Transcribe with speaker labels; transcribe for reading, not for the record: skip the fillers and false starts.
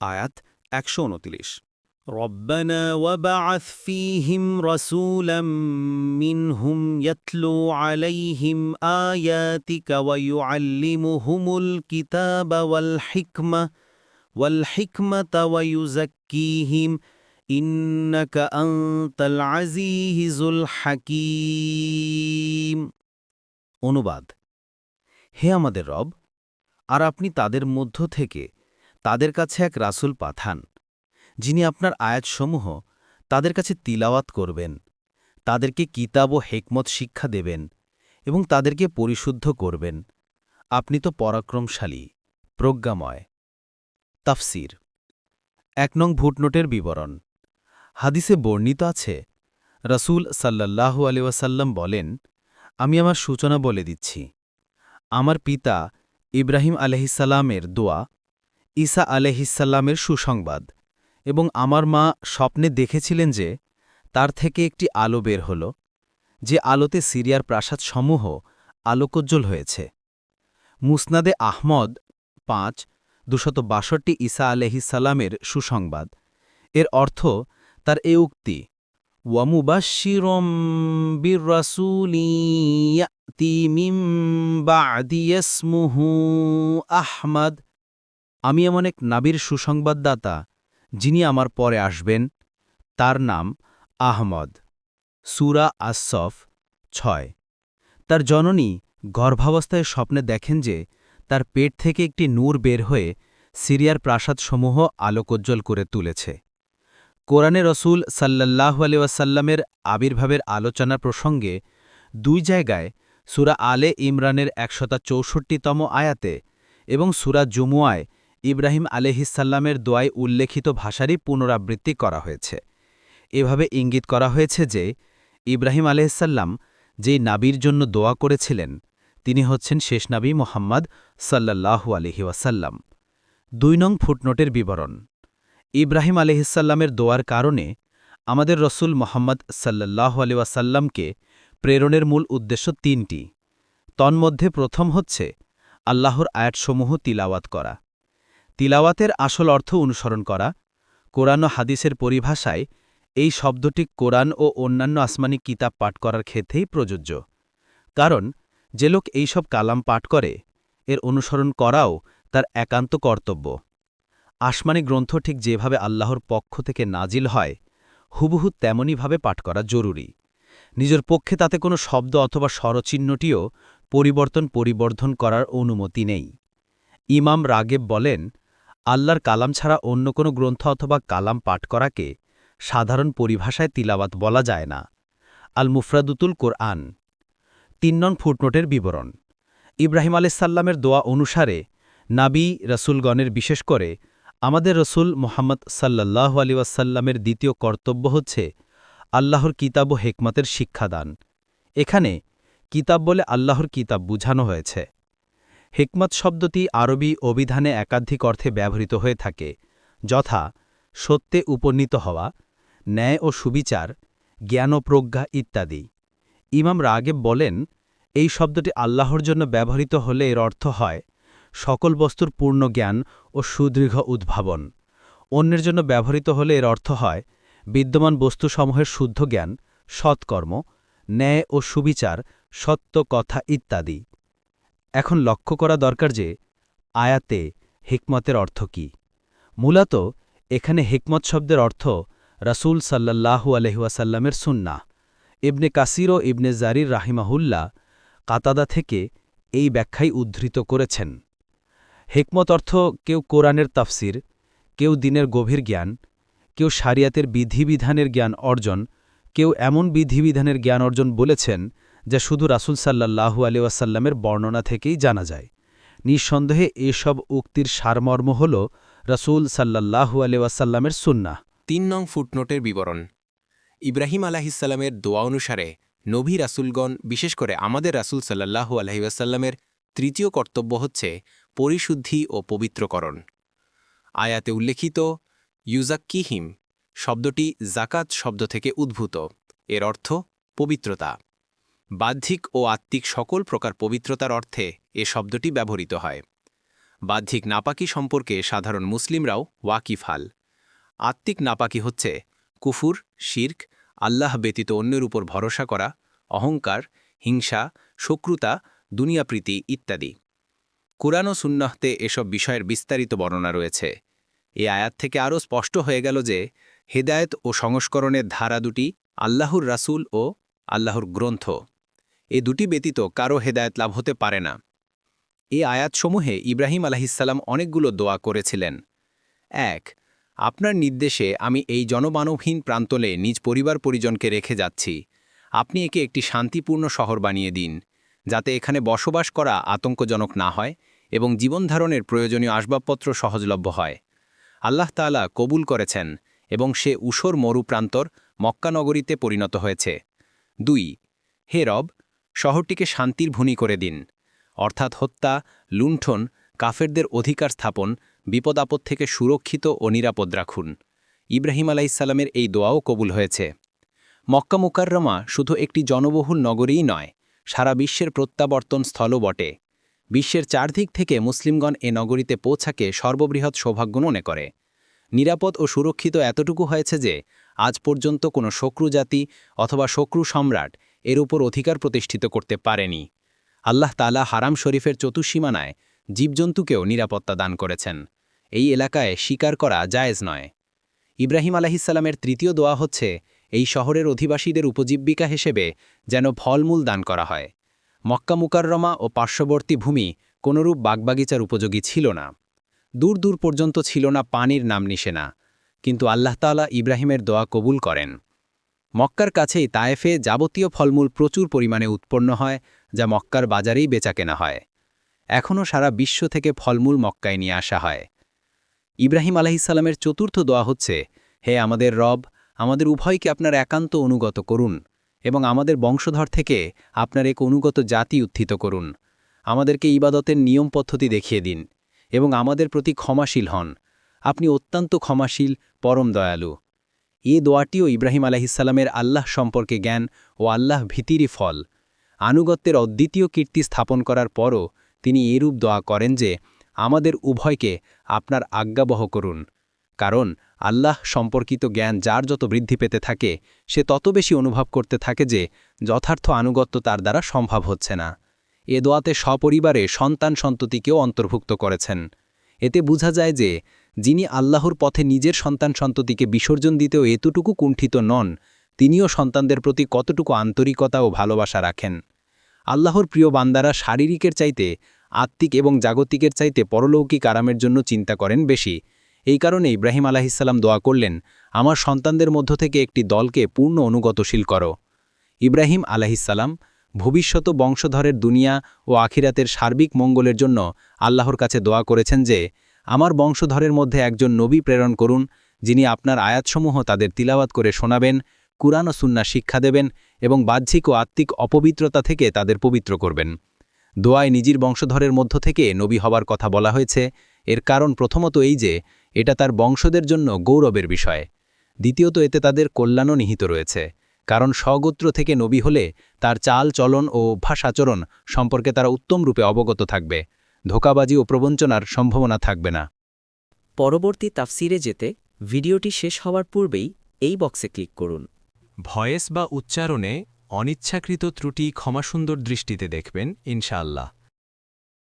Speaker 1: আয়াত ১২৯ ربنا وبعث فيهم رسولا منهم يتلو عليهم آياتك ويعلمهم الكتاب والحكمة ويزكيهم إنك أنت العزيز الحكيم। অনুবাদ: হে আমাদের রব, আর আপনি তাদের মধ্য থেকে তাদের কাছে এক রাসূল পাঠান, যিনি আপনার আয়াতসমূহ তাদের কাছে তিলাওয়াত করবেন, তাদেরকে কিতাব ও হেকমত শিক্ষা দেবেন এবং তাদেরকে পরিশুদ্ধ করবেন। আপনি তো পরাক্রমশালী, প্রজ্ঞাময়। তাফসির। ১ নং ভুটনোটের বিবরণ। হাদিসে বর্ণিত আছে, রাসূল সাল্লাল্লাহু আলাইহি ওয়াসাল্লাম বলেন, আমি আমার সূচনা বলে দিচ্ছি। আমার পিতা ইব্রাহিম আলাইহিসসালামের দোয়া, ঈসা আলাইহিসসালামের সুসংবাদ এবং আমার মা স্বপ্নে দেখেছিলেন যে তার থেকে একটি আলো বের হল, যে আলোতে সিরিয়ার প্রাসাদসমূহ আলোকোজ্জ্বল হয়েছে। মুসনাদে আহমদ ৫-২৬২ ঈসা আলাইহিসসালামের সুসংবাদ। এর অর্থ তার এ উক্তি, ওয়ামুবাশশিরম বিররাসূলি ইয়াতি মিন বা'দি ইসমুহু আহমদ। আমি এমন এক নবীর সুসংবাদদাতা, যিনি আমার পরে আসবেন, তার নাম আহমদ। সূরা আস-সফ ৬। তার জননী গর্ভাবস্থায় স্বপ্নে দেখেন যে তার পেট থেকে একটি নূর বের হয়ে সিরিয়ার প্রাসাদসমূহ আলোকোজ্জ্বল করে তুলেছে। কোরআনে রসূল সাল্লাল্লাহু আলাইহি ওয়াসাল্লামের আবির্ভাবের আলোচনা প্রসঙ্গে ২ জায়গায় সূরা আলে ইমরানের ১৬৪তম আয়াতে এবং সূরা জুমুয়ায় ইব্রাহিম আলাইহিসসালামের দোয়ায় উল্লেখিত ভাষারই পুনরাবৃত্তি করা হয়েছে। এভাবে ইঙ্গিত করা হয়েছে যে ইব্রাহিম আলাইহিসসালাম যেই নাবির জন্য দোয়া করেছিলেন, তিনি হচ্ছেন শেষ নবী মুহাম্মদ সাল্লাল্লাহু আলাইহি ওয়াসাল্লাম। ২ নং ফুটনোটের বিবরণ। ইব্রাহিম আলাইহিসসালামের দোয়ার কারণে আমাদের রসূল মুহাম্মদ সাল্লাল্লাহু আলাইহি ওয়াসাল্লামকে প্রেরণের মূল উদ্দেশ্য ৩টি। তন্মধ্যে প্রথম হচ্ছে আল্লাহর আয়াতসমূহ তিলাওয়াত করা। তিলাওয়াতের আসল অর্থ অনুসরণ করা। কোরআন ও হাদিসের পরিভাষায় এই শব্দটি কোরআন ও অন্যান্য আসমানি কিতাব পাঠ করার ক্ষেত্রেই প্রযোজ্য। কারণ যে লোক এইসব কালাম পাঠ করে, এর অনুসরণ করাও তার একান্ত কর্তব্য। আসমানি গ্রন্থ ঠিক যেভাবে আল্লাহর পক্ষ থেকে নাজিল হয়, হুবহু তেমনইভাবে পাঠ করা জরুরি। নিজের পক্ষে তাতে কোনো শব্দ অথবা স্বরচিহ্নটিও পরিবর্ধন করার অনুমতি নেই। ইমাম রাগেব বলেন, আল্লাহর কালাম ছাড়া অন্য কোনো গ্রন্থ অথবা কালাম পাঠ করাকে সাধারণ পরিভাষায় তিলাওয়াত বলা যায় না। আল মুফরাদুতুল কোরআন। ৩ নং ফুটনোটের বিবরণ। ইব্রাহিম আলাইহিসসালামের দোয়া অনুসারে নাবী রাসূলগণের, বিশেষ করে আমাদের রসূল মুহাম্মদ সাল্লাল্লাহু আলাইহি ওয়াসাল্লামের দ্বিতীয় কর্তব্য হচ্ছে আল্লাহর কিতাব ও হেকমতের শিক্ষাদান। এখানে কিতাব বলে আল্লাহর কিতাব বুঝানো হয়েছে। হেকমত শব্দটি আরবি অভিধানে একাধিক অর্থে ব্যবহৃত হয়ে থাকে, যথা সত্যে উপনীত হওয়া, ন্যায় ও সুবিচার, জ্ঞান ও প্রজ্ঞা ইত্যাদি। ইমাম রাগেব বলেন, এই শব্দটি আল্লাহর জন্য ব্যবহৃত হলে এর অর্থ হয় সকল বস্তুর পূর্ণ জ্ঞান ও সুদৃঢ় উদ্ভাবন। অন্যের জন্য ব্যবহৃত হলে এর অর্থ হয় বিদ্যমান বস্তুসমূহের শুদ্ধ জ্ঞান, সৎকর্ম, ন্যায় ও সুবিচার, সত্য কথা ইত্যাদি। এখন লক্ষ্য করা দরকার যে আয়াতে হিকমতের অর্থ কি। মূলত এখানে হিকমত শব্দের অর্থ রাসূল সাল্লাল্লাহু আলাইহি ওয়াসাল্লামের সুন্নাহ। ইবনে কাসির ও ইবনে জারির রাহিমাহুল্লাহ কাতাদা থেকে এই ব্যাখ্যাই উদ্ধৃত করেছেন। হিকমত অর্থ কেউ কোরআনের তাফসির, কেউ দ্বীনের গভীর জ্ঞান, কেউ শরিয়াতের বিধিবিধানের জ্ঞান অর্জন, কেউ এমন বিধিবিধানের জ্ঞান অর্জন বলেছেন যা শুধু রাসূল সাল্লাল্লাহু আলাইহি ওয়াসাল্লামের বর্ণনা থেকেই জানা যায়। নিঃসন্দেহে এসব উক্তির সারমর্ম হল রাসূল সাল্লাল্লাহু আলাইহি ওয়াসাল্লামের সুন্নাহ।
Speaker 2: ৩ নং ফুটনোটের বিবরণ। ইব্রাহিম আলাইহিসসালামের দোয়া অনুসারে নবী রাসূলগণ, বিশেষ করে আমাদের রাসূল সাল্লাল্লাহু আলাইহি ওয়াসাল্লামের তৃতীয় কর্তব্য হচ্ছে পরিশুদ্ধি ও পবিত্রকরণ। আয়াতে উল্লেখিত ইউজাক্কিহিম শব্দটি জাকাত শব্দ থেকে উদ্ভূত। এর অর্থ পবিত্রতা। বাহ্যিক ও আত্মিক সকল প্রকার পবিত্রতার অর্থে এ শব্দটি ব্যবহৃত হয়। বাহ্যিক নাপাকি সম্পর্কে সাধারণ মুসলিমরাও ওয়াকিফাল। আত্মিক নাপাকি হচ্ছে কুফুর, শির্ক, আল্লাহ ব্যতীত অন্যের উপর ভরসা করা, অহংকার, হিংসা, শত্রুতা, দুনিয়াপ্রীতি ইত্যাদি। কুরআন ও সুন্নাহতে এসব বিষয়ের বিস্তারিত বর্ণনা রয়েছে। এই আয়াত থেকে আরও স্পষ্ট হয়ে গেল যে হেদায়েত ও সংস্করণের ধারা দুটি আল্লাহর রাসূল ও আল্লাহর গ্রন্থ, এ দুটি ব্যতীত কারও হেদায়েত লাভ হতে পারে না। এই আয়াতসমূহে ইব্রাহিম আলাইহিসসালাম অনেকগুলো দোয়া করেছিলেন। ১. আপনার নির্দেশে আমি এই জনমানবহীন প্রান্তলে নিজ পরিবার পরিজনকে রেখে যাচ্ছি। আপনি একে একটি শান্তিপূর্ণ শহর বানিয়ে দিন, যাতে এখানে বসবাস করা আতঙ্কজনক না হয় এবং জীবনধারণের প্রয়োজনীয় আসবাবপত্র সহজলভ্য হয়। আল্লাহ তাআলা কবুল করেছেন এবং সে ঊষর মরু প্রান্তর মক্কা নগরীতে পরিণত হয়েছে। ২. হে রব, শহরটিকে শান্তির ভূমি করে দিন, অর্থাৎ হত্যা, লুণ্ঠন, কাফেরদের অধিকার স্থাপন, বিপদ-আপদ থেকে সুরক্ষিত ও নিরাপদ রাখুন। ইব্রাহিম আলাইহিসসালামের এই দোয়াও কবুল হয়েছে। মক্কা মুকাররমা শুধু একটি জনবহুল নগরীই নয়, সারা বিশ্বের প্রত্যাবর্তন স্থলও বটে। বিশ্বের চারদিক থেকে মুসলিমগণ এ নগরীতে পৌঁছাকে সর্ববৃহৎ সৌভাগ্য মনে করে। নিরাপদ ও সুরক্ষিত এতটুকু হয়েছে যে আজ পর্যন্ত কোনো শত্রু জাতি অথবা শত্রু সম্রাট এর উপর অধিকার প্রতিষ্ঠিত করতে পারেনি। আল্লাহ তাআলা হারাম শরীফের চতুসীমানায় জীবজন্তুকেও নিরাপত্তা দান করেছেন। এই এলাকায় শিকার করা জায়েজ নয়। ইব্রাহিম আলাইহিসসালামের তৃতীয় দোয়া হচ্ছে এই শহরের অধিবাসীদের উপজীবিকা হিসেবে যেন ফলমূল দান করা হয়। মক্কা মুকাররমা ও পার্শ্ববর্তী ভূমি কোনরূপ বাগবাগিচার উপযোগী ছিল না। দূর দূর পর্যন্ত ছিল না পানির নাম নিশানা, কিন্তু আল্লাহ তাআলা ইব্রাহিমের দোয়া কবুল করেন। মক্কার কাছেই তায়েফে যাবতীয় ফলমূল প্রচুর পরিমাণে উৎপন্ন হয়, যা মক্কার বাজারেই বেচাকেনা হয়। এখনও সারা বিশ্ব থেকে ফলমূল মক্কায় নিয়ে আসা হয়। ইব্রাহিম আলাইহিসসালামের চতুর্থ দোয়া হচ্ছে, হে আমাদের রব, আমাদের উভয়কে আপনার একান্ত অনুগত করুন এবং আমাদের বংশধর থেকে আপনার এক অনুগত জাতি উত্থিত করুন। আমাদেরকে ইবাদতের নিয়ম পদ্ধতি দেখিয়ে দিন এবং আমাদের প্রতি ক্ষমাশীল হন। আপনি অত্যন্ত ক্ষমাশীল, পরম দয়ালু। এই দোয়াটিও ইব্রাহিম আলাইহিসসালামের আল্লাহ সম্পর্কে জ্ঞান ও আল্লাহ ভীতিরই ফল। আনুগত্যের অদ্বিতীয় কীর্তি স্থাপন করার পরও তিনি এরূপ দোয়া করেন যে আমাদের উভয়কে আপনার আজ্ঞাবহ করুন, কারণ আল্লাহ সম্পর্কিত জ্ঞান যার যত বৃদ্ধি পেতে থাকে সে তত বেশি অনুভব করতে থাকে যে যথার্থ আনুগত্য তার দ্বারা সম্ভব হচ্ছে না। এ দোয়াতে সপরিবারে সন্তান সন্ততিকেও অন্তর্ভুক্ত করেছেন। এতে বোঝা যায় যে যিনি আল্লাহর পথে নিজের সন্তান সন্ততিকে বিসর্জন দিতেও এতটুকু কুণ্ঠিত নন, তিনিও সন্তানদের প্রতি কতটুকু আন্তরিকতা ও ভালোবাসা রাখেন। আল্লাহর প্রিয় বান্দারা শারীরিকের চাইতে আত্মিক এবং জাগতিকের চাইতে পরলৌকিক আরামের জন্য চিন্তা করেন বেশি। এই কারণে ইব্রাহিম আলাইহিসসালাম দোয়া করলেন, আমার সন্তানদের মধ্য থেকে একটি দলকে পূর্ণ অনুগতশীল করো। ইব্রাহিম আলাইহিসসালাম ভবিষ্যৎ বংশধরের দুনিয়া ও আখিরাতের সার্বিক মঙ্গলের জন্য আল্লাহর কাছে দোয়া করেছেন যে আমার বংশধরের মধ্যে একজন নবী প্রেরণ করুন, যিনি আপনার আয়াতসমূহ তাদের তিলাওয়াত করে শোনাবেন, কুরআন ও সুন্নাহ শিক্ষা দেবেন এবং বাহ্যিক ও আত্মিক অপবিত্রতা থেকে তাদের পবিত্র করবেন। দোয়ায় নিজের বংশধরের মধ্য থেকে নবী হবার কথা বলা হয়েছে। এর কারণ প্রথমত এই যে এটা তার বংশদের জন্য গৌরবের বিষয়। দ্বিতীয়ত এতে তাদের কল্যাণও নিহিত রয়েছে, কারণ স্বগোত্র থেকে নবী হলে তার চাল চলন ও অভ্যাস আচরণ সম্পর্কে তারা উত্তম রূপে অবগত থাকবে, ধোঁকাবাজি ও প্রবঞ্চনার সম্ভাবনা থাকবে না।
Speaker 3: পরবর্তী তাফসিরে যেতে ভিডিওটি শেষ হওয়ার পূর্বেই এই বক্সে ক্লিক করুন।
Speaker 2: ভয়েস বা উচ্চারণে অনিচ্ছাকৃত ত্রুটি ক্ষমাসুন্দর দৃষ্টিতে দেখবেন ইনশাআল্লাহ।